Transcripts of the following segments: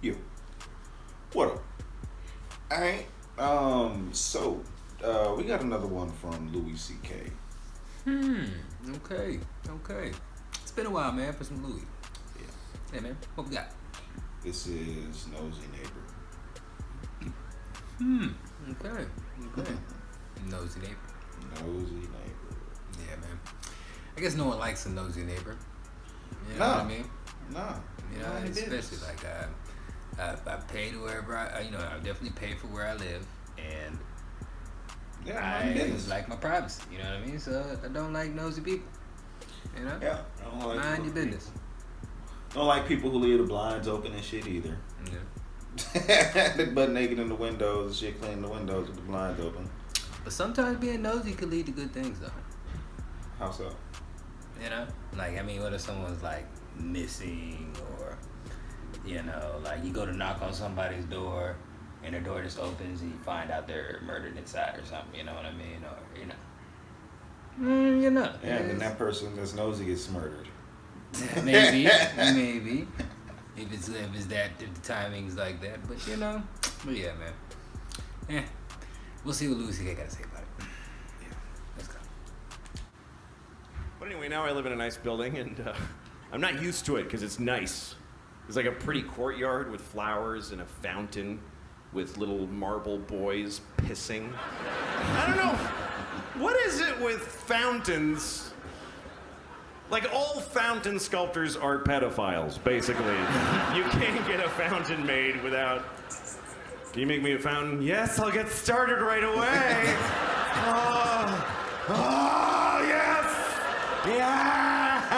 You. What up? Alright. We got another one from Louis C.K. Okay. It's been a while, man, for some Louis. Yeah. Hey, man, what we got? This is Nosy Neighbor. Okay. Nosy neighbor. Nosy Neighbor. Yeah, man. I guess no one likes a nosy neighbor. You know No. what I mean? Nah. You know, especially like I pay to wherever I definitely pay for where I live, and I like my privacy. You know what I mean? So I don't like nosy people. You know? Yeah. I don't like Mind your business. Don't like people who leave the blinds open and shit either. Yeah. They butt naked in the windows and shit, cleaning the windows with the blinds open. But sometimes being nosy could lead to good things, though. How so? You know? Like, I mean, what if someone's, like, missing or, you know, like, you go to knock on somebody's door and their door just opens and you find out they're murdered inside or something, you know what I mean? Or, you know. You know. Yeah, and then that person that's nosy gets murdered. Maybe. If the timing's like that. But, you know. But, yeah, man. We'll see what Louis C.K. got to say about it. Yeah. Let's go. But anyway, now I live in a nice building, and I'm not used to it because it's nice. There's like a pretty courtyard with flowers and a fountain with little marble boys pissing. I don't know. What is it with fountains? Like, all fountain sculptors are pedophiles, basically. You can't get a fountain made without... Can you make me a fountain? Yes, I'll get started right away. Oh, yes! Yes!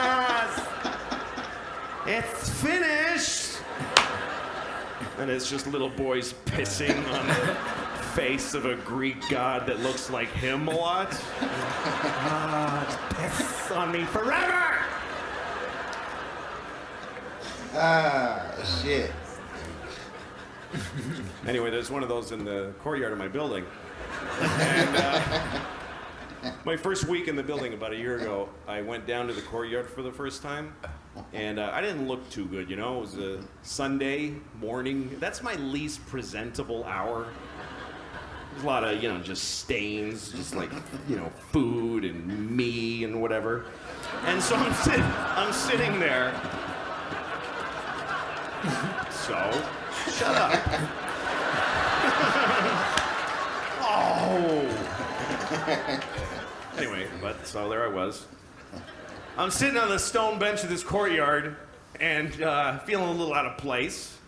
It's finished! And it's just little boys pissing on the face of a Greek god that looks like him a lot. Just piss on me forever! Shit. Anyway, there's one of those in the courtyard of my building. And my first week in the building about a year ago, I went down to the courtyard for the first time. And I didn't look too good, you know? It was a Sunday morning. That's my least presentable hour. There's a lot of, just stains, just like, food and me and whatever. And so I'm sitting there. So, shut up. Oh. Anyway, so there I was. I'm sitting on the stone bench of this courtyard and feeling a little out of place.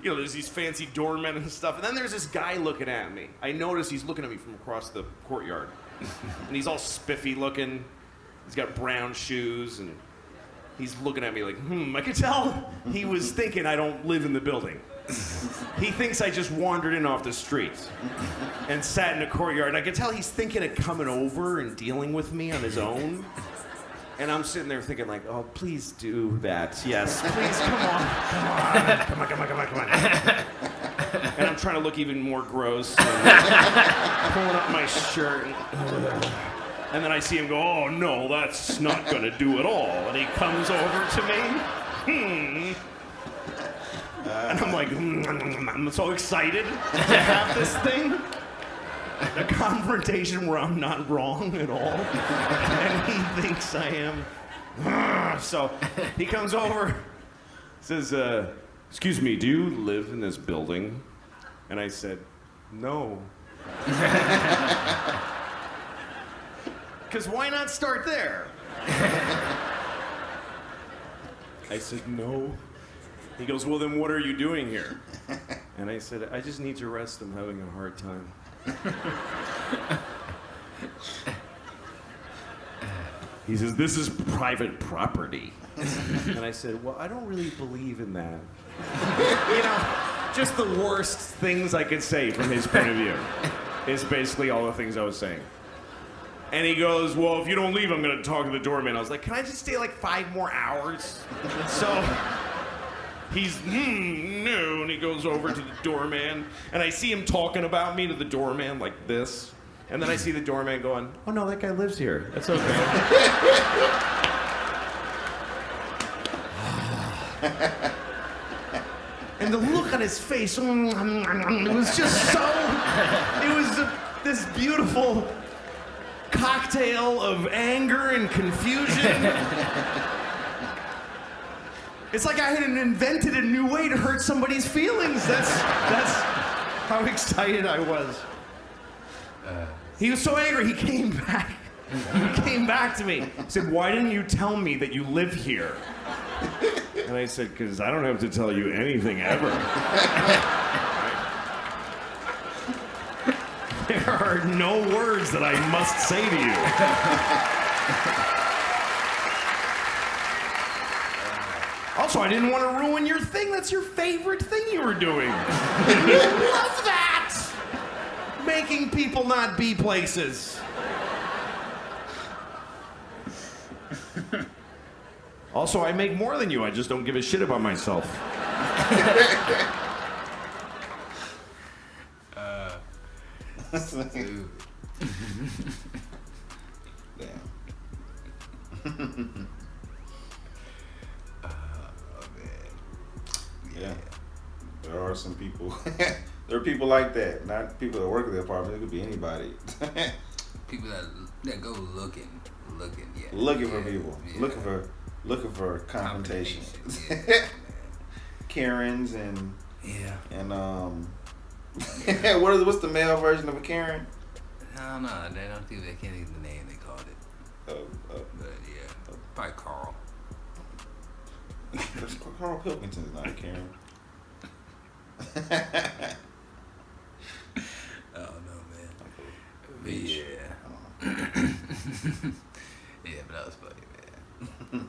You know, there's these fancy doormen and stuff. And then there's this guy looking at me. I notice he's looking at me from across the courtyard. And he's all spiffy looking. He's got brown shoes and he's looking at me like, I could tell he was thinking I don't live in the building. He thinks I just wandered in off the street and sat in the courtyard. And I could tell he's thinking of coming over and dealing with me on his own. And I'm sitting there thinking like, oh, please do that. Yes, please, come on. And I'm trying to look even more gross. And pulling up my shirt. And then I see him go, oh, no, that's not going to do at all. And he comes over to me. And I'm like, I'm so excited to have this thing. A confrontation where I'm not wrong at all. And he thinks I am. So he comes over, says, excuse me, do you live in this building? And I said, no. Because why not start there? I said, no. He goes, well, then what are you doing here? And I said, I just need to rest. I'm having a hard time. He says, this is private property. And I said, well, I don't really believe in that. Just the worst things I could say from his point of view is basically all the things I was saying. And he goes, well, if you don't leave, I'm going to talk to the doorman. I was like, can I just stay like 5 more hours? So he's, no, and he goes over to the doorman, and I see him talking about me to the doorman like this, and then I see the doorman going, oh no, that guy lives here. That's okay. And the look on his face, it was just so, it was this beautiful cocktail of anger and confusion. It's like I had invented a new way to hurt somebody's feelings. That's how excited I was. He was so angry, he came back. He came back to me. He said, "Why didn't you tell me that you live here?" And I said, "Because I don't have to tell you anything ever." There are no words that I must say to you. Also, I didn't want to ruin your thing. That's your favorite thing you were doing. You love that! Making people not be places. Also, I make more than you. I just don't give a shit about myself. Dude. Damn. Yeah. There are some people. There are people like that. Not people that work at the apartment. It could be anybody. People that go looking, yeah. Looking for people. Yeah. Looking for confrontation. Yeah. Karens and Yeah. and what's the male version of a Karen? No, they don't think they can't even the name they called it. But yeah, probably Carl. Carl Pilkington's not a Karen. Oh no, man. But yeah. Yeah, but that was funny, man.